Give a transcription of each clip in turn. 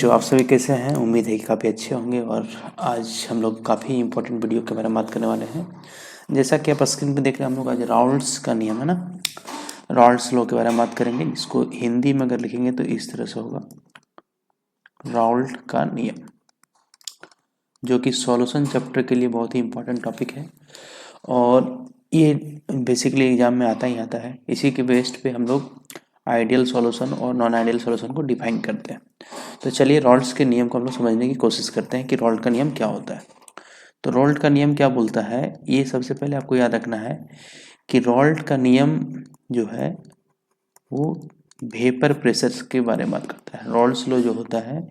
बच्चों, आप सभी कैसे हैं? उम्मीद है कि काफ़ी अच्छे होंगे। और आज हम लोग काफ़ी इंपॉर्टेंट वीडियो के बारे में बात करने वाले हैं। जैसा कि आप स्क्रीन पे देख रहे हैं, हम लोग आज राउल्ट्स का नियम है ना, राउल्ट्स लॉ के बारे में बात करेंगे। इसको हिंदी में अगर लिखेंगे तो इस तरह से होगा, राउल्ट का नियम, जो कि सॉल्यूशन चैप्टर के लिए बहुत ही इंपॉर्टेंट टॉपिक है और ये बेसिकली एग्जाम में आता ही आता है। इसी के बेस्ड पे हम लोग आइडियल सॉल्यूशन और नॉन आइडियल सॉल्यूशन को डिफाइन करते हैं। तो चलिए राउल्ट्स के नियम को हम लोग समझने की कोशिश करते हैं कि राउल्ट का नियम क्या होता है। तो राउल्ट का नियम क्या बोलता है, ये सबसे पहले आपको याद रखना है कि राउल्ट का नियम जो है वो वेपर प्रेशर के बारे में बात करता है। राउल्ट्स लॉ जो होता है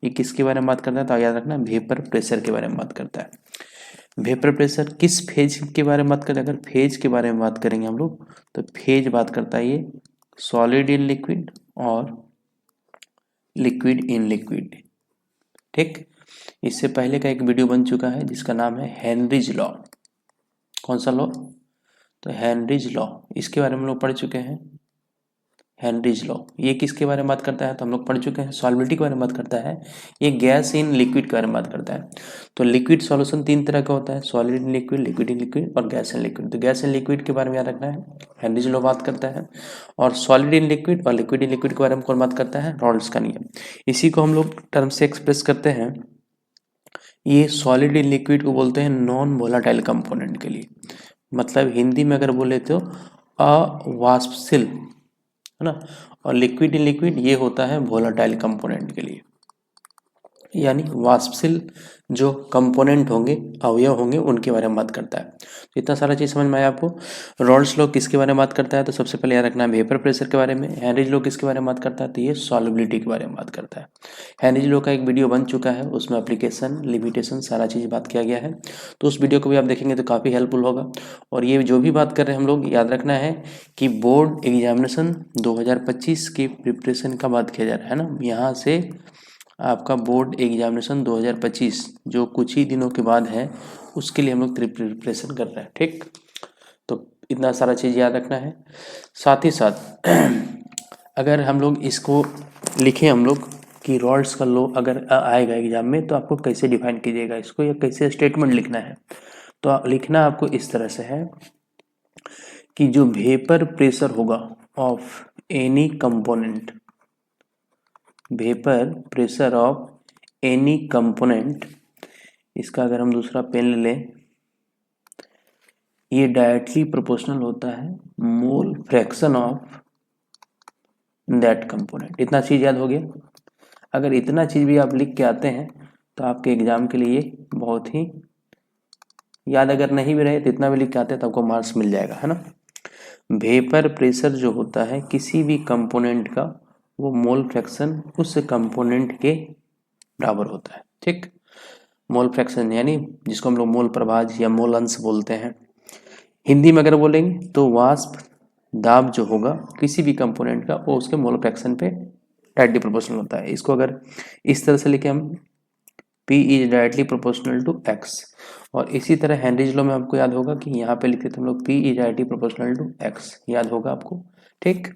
ये किसके बारे में बात करता है, तो याद रखना वेपर प्रेशर के बारे में बात करता है। वेपर प्रेशर किस फेज के बारे में बात करें, अगर फेज के बारे में बात करेंगे हम लोग तो फेज बात करता है ये सॉलिड इन लिक्विड और लिक्विड इन लिक्विड। ठीक, इससे पहले का एक वीडियो बन चुका है जिसका नाम है हेनरीज लॉ। कौन सा लॉ? तो हेनरीज लॉ, इसके बारे में हम लोग पढ़ चुके हैं। हेनरीज लॉ ये किसके बारे में बात करता है, तो हम लोग पढ़ चुके हैं सॉल्बिलिटी के बारे में बात करता है। ये गैस इन लिक्विड के बारे में बात करता है। तो लिक्विड सॉल्यूशन तीन तरह का होता है, solid in liquid, liquid in liquid और गैस इन लिक्विड। तो गैस इन लिक्विड के बारे में याद रखना है, हेनरीज लॉ बात करता है। और सॉलिड इन लिक्विड और लिक्विड इन लिक्विड के बारे में कौन बात करता है, राउल्ट्स का नियम। इसी को हम लोग टर्म से एक्सप्रेस करते हैं। ये सॉलिड इन लिक्विड को बोलते हैं नॉन वोलाटाइल कंपोनेंट के लिए, मतलब हिंदी में अगर बोले तो अवाष्पशील, है ना। और लिक्विड इन लिक्विड ये होता है वोलाटाइल कंपोनेंट के लिए, यानी वाष्पशील जो कंपोनेंट होंगे, अवयव होंगे, उनके बारे में बात करता है। तो इतना सारा चीज़ समझ में आया आपको। राउल्ट्स लॉ किसके बारे में बात करता है, तो सबसे पहले याद रखना है वेपर प्रेशर के बारे में। हेनरीज लॉ किसके बारे में बात करता है, तो ये सॉल्युबिलिटी के बारे में बात करता है। हेनरीज लॉ का एक वीडियो बन चुका है, उसमें एप्लीकेशन, लिमिटेशन, सारा चीज़ बात किया गया है। तो उस वीडियो को भी आप देखेंगे तो काफ़ी हेल्पफुल होगा। और ये जो भी बात कर रहे हैं हम लोग, याद रखना है कि बोर्ड एग्जामिनेशन 2025 की प्रिपरेशन का बात किया जा रहा है ना। यहाँ से आपका बोर्ड एग्जामिनेशन 2025 जो कुछ ही दिनों के बाद है, उसके लिए हम लोग प्रिपरेशन कर रहे हैं। ठीक, तो इतना सारा चीज़ याद रखना है। साथ ही साथ अगर हम लोग इसको लिखें हम लोग कि राउल्ट्स का लॉ अगर आएगा एग्जाम में, तो आपको कैसे डिफाइन कीजिएगा इसको, या कैसे स्टेटमेंट लिखना है। तो लिखना आपको इस तरह से है कि जो वेपर प्रेशर होगा of any component, vapour pressure of any component, इसका अगर हम दूसरा पेन ले लें, ये डायरेक्टली प्रोपोर्शनल होता है मोल फ्रैक्शन ऑफ दैट कंपोनेंट। इतना चीज़ याद हो गया। अगर इतना चीज़ भी आप लिख के आते हैं तो आपके एग्जाम के लिए बहुत ही याद, अगर नहीं भी रहे तो इतना भी लिख के आते हैं तो आपको मार्क्स मिल जाएगा, है ना। वेपर प्रेशर जो होता है किसी भी कंपोनेंट का, वो मोल फ्रैक्शन उस कंपोनेंट के बराबर होता है। ठीक, मोल फ्रैक्शन यानी जिसको हम लोग मोल प्रभाज या मोल अंश बोलते हैं। हिंदी में अगर बोलेंगे तो वाष्प दाब जो होगा किसी भी कंपोनेंट का, वो उसके मोल फ्रैक्शन पे डायरेक्टली प्रोपोर्शनल होता है। इसको अगर इस तरह से लिखे हम, P is directly proportional to X। और इसी तरह हेनरीज लॉ में आपको याद होगा कि यहाँ पे लिखते थे हम लोग P is directly proportional to X, याद होगा आपको। ठीक,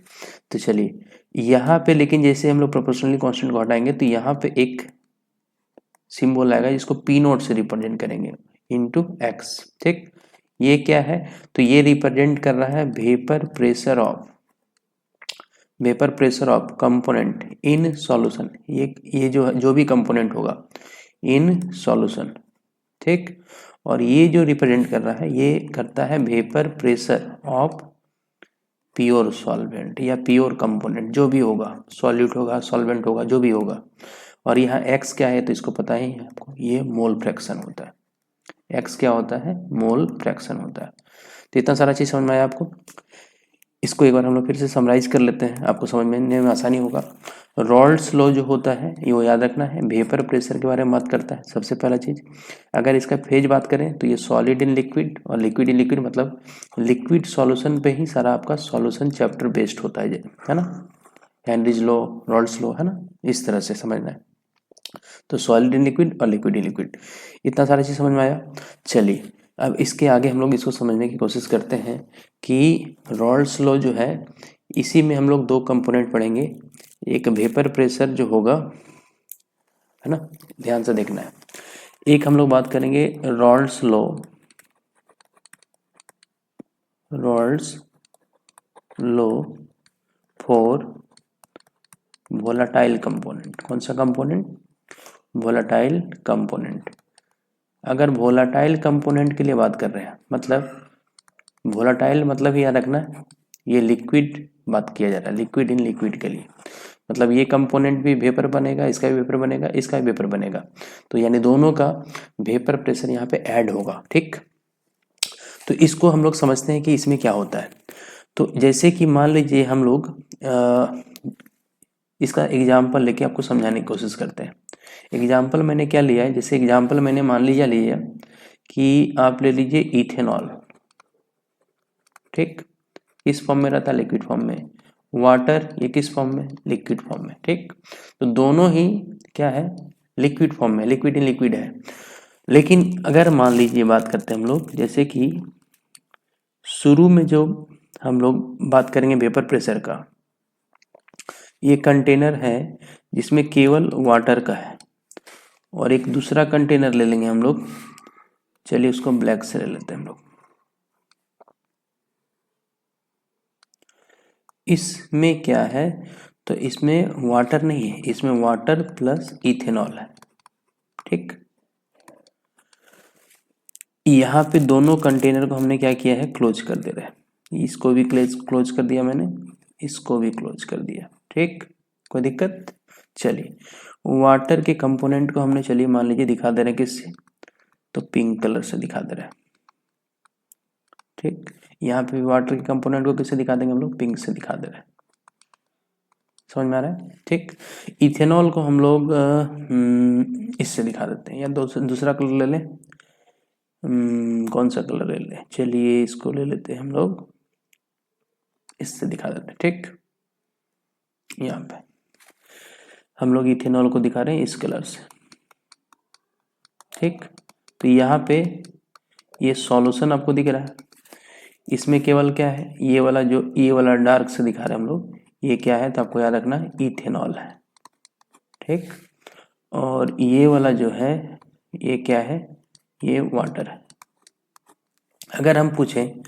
तो चलिए यहाँ पे, लेकिन जैसे हम लोग प्रोपोर्शनली कांस्टेंट को हटाएंगे तो यहाँ पे एक सिंबल आएगा जिसको P नोट से रिप्रेजेंट करेंगे, इनटू X। ठीक, ये क्या है, तो ये रिप्रेजेंट कर रहा है vapour pressure of component in solution. ये जो भी कंपोनेंट होगा इन सॉल्यूशन। ठीक, और ये जो रिप्रेजेंट कर रहा है, ये करता है vapour pressure of pure solvent या प्योर कंपोनेंट, जो भी होगा, सॉल्यूट होगा, सॉल्वेंट होगा, जो भी होगा। और यहाँ x क्या है, तो इसको पता ही है आपको, ये मोल फ्रैक्शन होता है। x क्या होता है, मोल फ्रैक्शन होता है। तो इतना सारा चीज़ समझ में आया आपको। इसको एक बार हम लोग फिर से समराइज कर लेते हैं, आपको समझने में आसानी होगा। राउल्ट्स लॉ जो होता है ये वो याद रखना है, वेपर प्रेशर के बारे में बात करता है। सबसे पहला चीज़, अगर इसका फेज बात करें तो ये सॉलिड इन लिक्विड और लिक्विड इन लिक्विड, मतलब लिक्विड सॉल्यूशन पे ही सारा आपका सॉल्यूशन चैप्टर बेस्ड होता है ना। हेनरीज लॉ, राउल्ट्स लॉ, है ना, इस तरह से समझना है। तो सॉलिड इन लिक्विड और लिक्विड इन लिक्विड, इतना सारा चीज़ समझ में आया। चलिए अब इसके आगे हम लोग इसको समझने की कोशिश करते हैं कि राउल्ट्स लॉ जो है, इसी में हम लोग दो कंपोनेंट पढ़ेंगे। एक वेपर प्रेशर जो होगा है ना, ध्यान से देखना है। एक हम लोग बात करेंगे Rawls law, Rawls law for volatile component. कौन सा कंपोनेंट? Volatile component. अगर वोलाटाइल कंपोनेंट के लिए बात कर रहे हैं, मतलब वोलाटाइल मतलब याद रखना ये लिक्विड बात किया जा रहा है, लिक्विड इन लिक्विड के लिए, मतलब ये कंपोनेंट भी वेपर बनेगा, इसका भी वेपर बनेगा, इसका भी वेपर बनेगा, तो यानी दोनों का वेपर प्रेशर यहाँ पे ऐड होगा। ठीक, तो इसको हम लोग समझते हैं कि इसमें क्या होता है। तो जैसे कि मान लीजिए हम लोग इसका एग्जाम्पल लेके आपको समझाने की कोशिश करते हैं। एग्जाम्पल मैंने क्या लिया है, जैसे एग्जाम्पल मैंने मान लिया कि आप ले लीजिए इथेनॉल। ठीक, किस फॉर्म में रहता है? लिक्विड फॉर्म में। वाटर ये किस फॉर्म में? लिक्विड फॉर्म में। ठीक, तो दोनों ही क्या है? लिक्विड फॉर्म में, लिक्विड इन लिक्विड है। लेकिन अगर मान लीजिए बात करते हैं हम लोग, जैसे कि शुरू में जो हम लोग बात करेंगे वेपर प्रेशर का, ये कंटेनर है जिसमें केवल वाटर का है, और एक दूसरा कंटेनर ले लेंगे हम लोग, चलिए उसको ब्लैक से ले लेते हैं हम लोग। इसमें क्या है? तो इसमें वाटर नहीं है, इसमें वाटर प्लस इथेनॉल है। ठीक, यहाँ पे दोनों कंटेनर को हमने क्या किया है? क्लोज कर दे रहे हैं। इसको भी क्लोज कर दिया मैंने, इसको भी क्लोज कर दिया। ठीक, कोई दिक्कत? चलिए वाटर के कंपोनेंट को हमने, चलिए मान लीजिए दिखा दे रहे हैं किससे? तो पिंक कलर से दिखा दे रहे हैं। ठीक, यहाँ पे वाटर के कंपोनेंट को किससे दिखा देंगे हम लोग? पिंक से दिखा दे रहे हैं। समझ में आ रहा है? ठीक, इथेनॉल को हम लोग इससे दिखा देते हैं, या दूसरा कलर ले लें। कौन सा कलर ले लें? चलिए इसको ले लेते हैं हम लोग, इससे दिखा देते हैं। ठीक, यहाँ पे हम लोग इथेनॉल को दिखा रहे हैं इस कलर से। ठीक, तो यहाँ पे ये सॉल्यूशन आपको दिख रहा है, इसमें केवल क्या है? ये वाला डार्क से दिखा रहे हैं हम लोग, ये क्या है? तो आपको याद रखना है इथेनॉल है। ठीक, और ये वाला जो है ये क्या है? ये वाटर है। अगर हम पूछें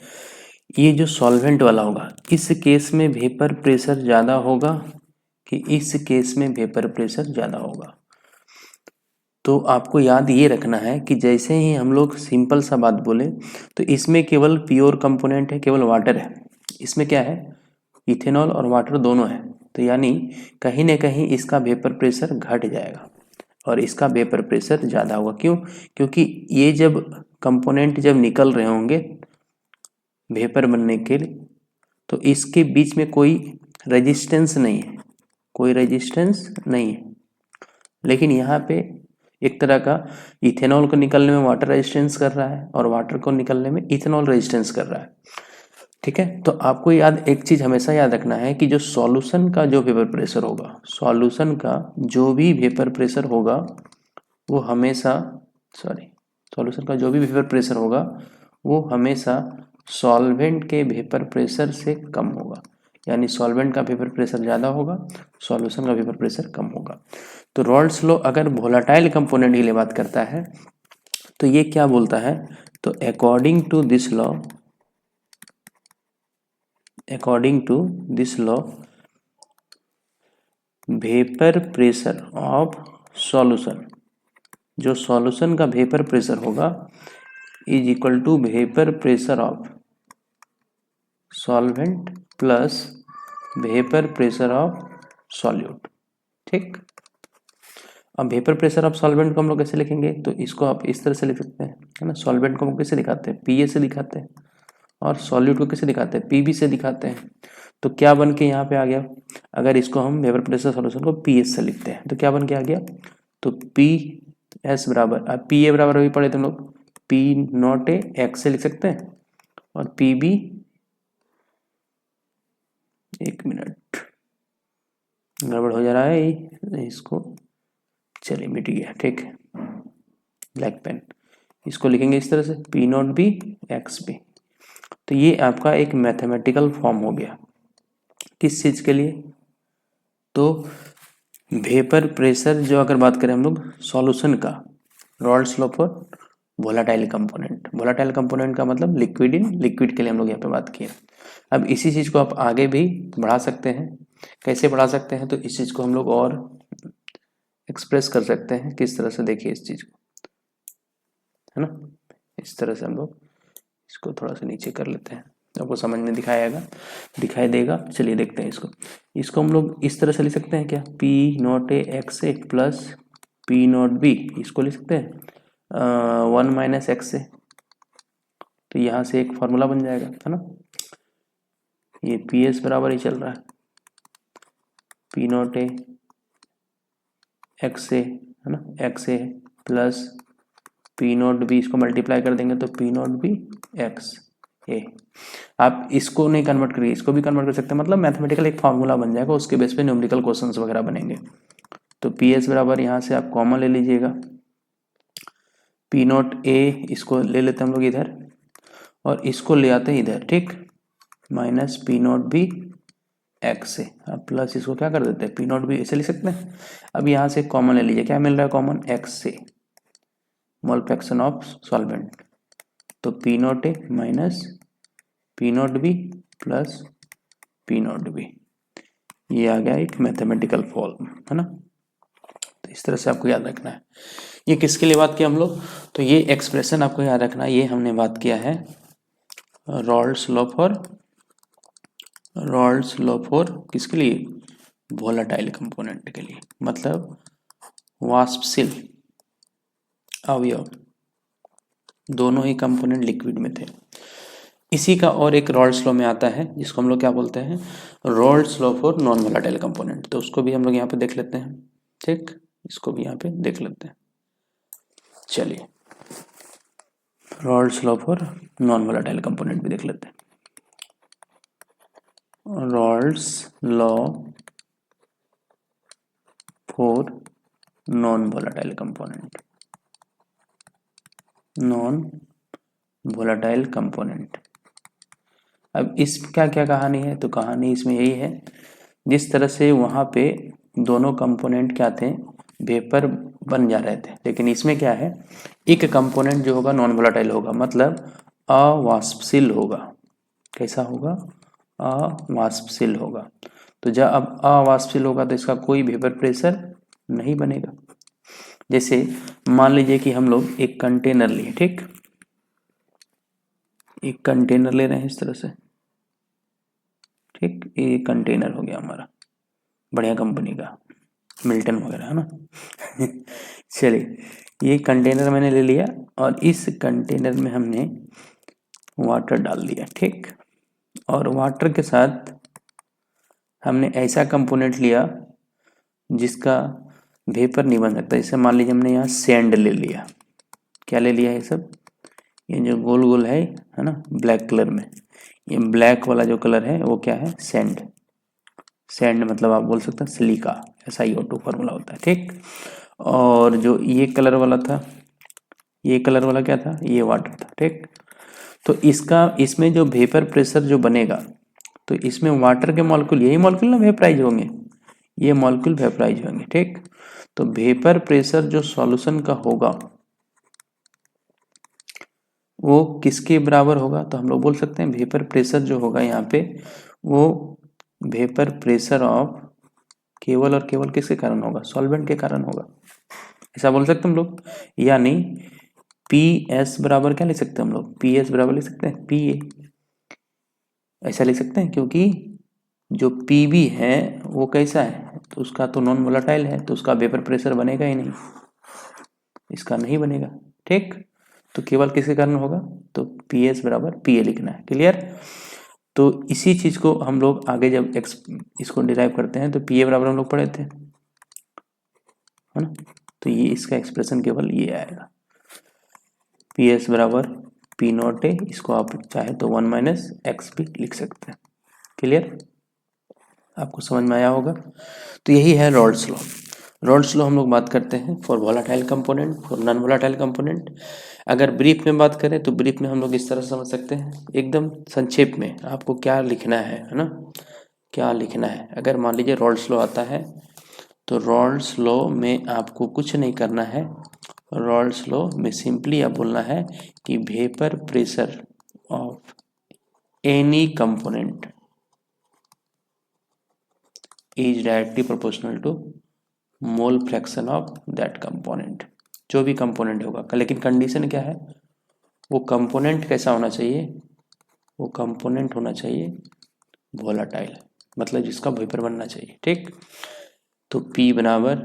ये जो सॉल्वेंट वाला होगा, इस केस में वेपर प्रेशर ज़्यादा होगा कि इस केस में वेपर प्रेशर ज़्यादा होगा? तो आपको याद ये रखना है कि जैसे ही हम लोग सिंपल सा बात बोले, तो इसमें केवल प्योर कंपोनेंट है, केवल वाटर है। इसमें क्या है? इथेनॉल और वाटर दोनों है, तो यानी कहीं ना कहीं इसका वेपर प्रेशर घट जाएगा और इसका वेपर प्रेशर ज़्यादा होगा। क्यों? क्योंकि ये जब कंपोनेंट जब निकल रहे होंगे वेपर बनने के लिए, तो इसके बीच में कोई रेजिस्टेंस नहीं है, कोई रेजिस्टेंस नहीं है। लेकिन यहाँ पे एक तरह का इथेनॉल को निकलने में वाटर रेजिस्टेंस कर रहा है और वाटर को निकलने में इथेनॉल रेजिस्टेंस कर रहा है। ठीक है, तो आपको एक चीज़ हमेशा याद रखना है कि जो सॉल्यूशन का जो वेपर प्रेशर होगा, सॉल्यूशन का जो भी वेपर प्रेशर होगा वो हमेशा सॉल्यूशन का जो भी वेपर प्रेशर होगा वो हमेशा सॉल्वेंट के वेपर प्रेशर से कम होगा। यानी सॉल्वेंट का वेपर प्रेशर ज़्यादा होगा, सॉल्यूशन का वेपर प्रेशर कम होगा। तो रॉल्स लॉ अगर वोलाटाइल कंपोनेंट के लिए बात करता है तो ये क्या बोलता है? तो according to this law vapour pressure of solution, जो सॉल्यूशन का वेपर प्रेशर होगा is equal to vapour pressure of solvent plus vapour pressure of solute. ठीक, अब वेपर प्रेशर ऑफ सॉल्वेंट को हम लोग कैसे लिखेंगे? तो इसको आप इस तरह से लिख सकते हैं, है ना। सॉल्वेंट को हम कैसे दिखाते हैं? पीए से दिखाते हैं, और सॉल्यूट को कैसे दिखाते हैं? पीबी से दिखाते हैं। तो क्या बन के यहाँ पे आ गया? अगर इसको हम वेपर प्रेशर सॉल्यूशन को पीएस से लिखते हैं तो क्या बन के आ गया? तो पी एस बराबर, अब पी ए बराबर अभी पढ़े थे हम लोग, पी नॉट ए एक्स से लिख सकते हैं, और पी बी, एक मिनट गड़बड़ हो जा रहा है इसको, चलिए मिट गया। ठीक है, ब्लैक पेन, इसको लिखेंगे इस तरह से P naught B X B. तो ये आपका एक मैथमेटिकल फॉर्म हो गया किस चीज़ के लिए? तो वेपर प्रेशर जो अगर बात करें हम लोग सॉल्यूशन का, Raoult's law for volatile component. Volatile component का मतलब लिक्विड इन लिक्विड के लिए हम लोग यहाँ पे बात किए। अब इसी चीज़ को आप आगे भी बढ़ा सकते हैं। कैसे बढ़ा सकते हैं? तो इस चीज़ को हम लोग और एक्सप्रेस कर सकते हैं। किस तरह से? देखिए इस चीज़ को, है ना, इस तरह से हम लोग इसको थोड़ा सा नीचे कर लेते हैं, आपको समझ में दिखाई देगा। चलिए देखते हैं इसको हम लोग इस तरह से लिख सकते हैं क्या? P not a x A plus P naught B, इसको लिख सकते हैं 1 माइनस एक्स ए। तो यहाँ से एक फॉर्मूला बन जाएगा, है ना। ये पी एस बराबर ही चल रहा है पी नॉट ए एक्स ए, है ना, एक्स ए प्लस पी नॉट बी, इसको मल्टीप्लाई कर देंगे तो पी नॉट बी एक्स ए। आप इसको नहीं कन्वर्ट करिए, इसको भी कन्वर्ट कर सकते हैं, मतलब मैथमेटिकल एक फार्मूला बन जाएगा, उसके बेस पे न्यूमेरिकल क्वेश्चंस वगैरह बनेंगे। तो पी एस बराबर यहाँ से आप कॉमन ले लीजिएगा, पी नॉट ए इसको ले लेते हैं हम लोग इधर, और इसको ले आते हैं इधर, ठीक, minus P naught B x से, अब प्लस इसको क्या कर देते हैं, पी नॉट बी ऐसे लिख सकते हैं। अब यहाँ से कॉमन ले लीजिए, क्या मिल रहा है कॉमन? एक्स से, मल्टीप्लिकेशन ऑफ सॉल्वेंट, तो P not a minus P naught B plus P naught B, ये आ गया एक मैथमेटिकल फॉर्म, है ना। तो इस तरह से आपको याद रखना है। ये किसके लिए बात किया हम लोग? तो ये एक्सप्रेशन आपको याद रखना है, ये हमने बात किया है रॉल्ड्स लॉ फॉर किसके लिए? वोलाटाइल कंपोनेंट के लिए, मतलब वाष्पशील अवयव, दोनों ही कंपोनेंट लिक्विड में थे। इसी का और एक रॉल्ड्स लॉ में आता है, जिसको हम लोग क्या बोलते हैं? Raoult's law for non volatile component. तो उसको भी हम लोग यहाँ पे देख लेते हैं, ठीक, इसको भी यहाँ पे देख लेते हैं। चलिए Raoult's law for non volatile component भी देख लेते हैं। Raoult's law for non volatile component, non volatile component. अब इस क्या क्या कहानी है? तो कहानी इसमें यही है, जिस तरह से वहाँ पे दोनों कंपोनेंट क्या थे, वेपर बन जा रहे थे, लेकिन इसमें क्या है, एक कंपोनेंट जो होगा नॉन वोलाटाइल होगा, मतलब अवाष्पशील होगा। कैसा होगा? अवाष्पशील होगा। तो जब अब अवाष्पशील होगा तो इसका कोई वेपर प्रेशर नहीं बनेगा। जैसे मान लीजिए कि हम लोग एक कंटेनर लिए, ठीक, एक कंटेनर ले रहे हैं इस तरह से, ठीक, ये कंटेनर हो गया हमारा बढ़िया कंपनी का, मिल्टन वगैरह, है ना। चलिए ये कंटेनर मैंने ले लिया, और इस कंटेनर में हमने वाटर डाल दिया, ठीक, और वाटर के साथ हमने ऐसा कंपोनेंट लिया जिसका वेपर नहीं बन सकता। जैसे मान लीजिए हमने यहाँ सैंड ले लिया, क्या ले लिया है सब, ये जो गोल गोल है ना, ब्लैक कलर में, ये ब्लैक वाला जो कलर है वो क्या है? सैंड। सैंड मतलब आप बोल सकते हैं सिलिका, SiO2 फॉर्मूला होता है, ठीक। और जो ये कलर वाला था, ये कलर वाला क्या था? ये वाटर था, ठीक। तो इसमें जो वेपर प्रेशर जो बनेगा, तो इसमें वाटर के मॉलिक्यूल, यही मॉलिक्यूल ना वेपराइज होंगे, ये मॉलिक्यूल वेपराइज होंगे, ठीक। तो वेपर प्रेशर जो सॉल्यूशन का होगा वो किसके बराबर होगा? तो हम लोग बोल सकते हैं वेपर प्रेशर जो होगा यहाँ पे, वो वेपर प्रेशर ऑफ केवल और केवल किसके कारण होगा? सॉल्वेंट के कारण होगा, ऐसा बोल सकते हैं हम लोग। यानी पी एस बराबर क्या लिख सकते हैं हम लोग? पी एस बराबर लिख सकते हैं पी ए, ऐसा लिख सकते हैं, क्योंकि जो पी बी है वो कैसा है? तो उसका तो नॉन वोलाटाइल है, तो उसका वेपर प्रेशर बनेगा ही नहीं, इसका नहीं बनेगा, ठीक। तो केवल किसके कारण होगा? तो पी एस बराबर पी ए लिखना है, क्लियर। तो इसी चीज को हम लोग आगे जब इसको डिराइव करते हैं तो पी ए बराबर हम लोग पढ़े थे, है ना। तो ये इसका एक्सप्रेशन केवल ये आएगा, पी एस बराबर पी नॉट ए, इसको आप चाहे तो 1 माइनस एक्स भी लिख सकते हैं, क्लियर, आपको समझ में आया होगा। तो यही है रॉल्ड्स लॉ। रॉल्ड्स लॉ हम लोग बात करते हैं for volatile component, for non volatile component. अगर ब्रीफ में बात करें तो ब्रीफ में हम लोग इस तरह समझ सकते हैं, एकदम संक्षेप में आपको क्या लिखना है ना, क्या लिखना है। अगर मान लीजिए रॉल्ड्स लॉ आता है तो रॉल्स लॉ में आपको कुछ नहीं करना है। रॉल्स लॉ में सिंपली आप बोलना है कि vapour pressure of any component is directly proportional to mole fraction of that component. जो भी कंपोनेंट होगा, लेकिन कंडीशन क्या है, वो कंपोनेंट कैसा होना चाहिए, वो कंपोनेंट होना चाहिए वोलाटाइल, मतलब जिसका वेपर बनना चाहिए। ठीक, तो P बराबर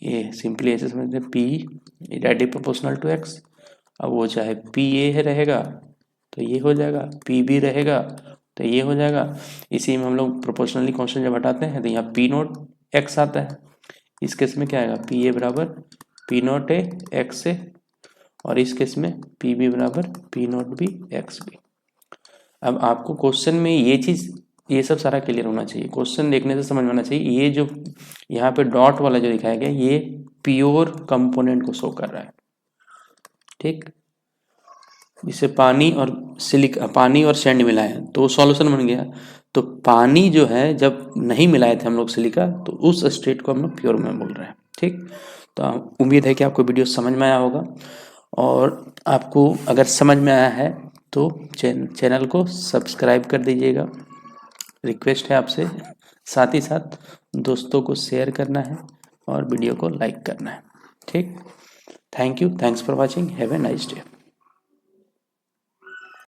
ये सिंपली ऐसे समझते हैं, P directly proportional to X। अब वो चाहे PA है रहेगा तो ये हो जाएगा, PB रहेगा तो ये हो जाएगा। इसी में हम लोग प्रोपोर्शनली कांस्टेंट जब हटाते हैं तो यहाँ P नोट X आता है। इस केस में क्या आएगा, PA बराबर P note A X A, और इस केस में PB बराबर P note B X B। अब आपको क्वेश्चन में ये चीज़, ये सब सारा क्लियर होना चाहिए, क्वेश्चन देखने से समझ में आना चाहिए। ये जो यहाँ पे डॉट वाला जो दिखाया गया, ये प्योर कंपोनेंट को शो कर रहा है। ठीक, जिसे पानी और सिलिका, पानी और सैंड मिलाए तो सॉल्यूशन बन गया। तो पानी जो है जब नहीं मिलाए थे हम लोग सिलिका, तो उस स्टेट को हम लोग प्योर में बोल रहे हैं। ठीक, तो उम्मीद है कि आपको वीडियो समझ में आया होगा, और आपको अगर समझ में आया है तो चैनल को सब्सक्राइब कर दीजिएगा, रिक्वेस्ट है आपसे। साथ ही साथ दोस्तों को शेयर करना है और वीडियो को लाइक करना है। ठीक, thank you, thanks for watching, have a nice day.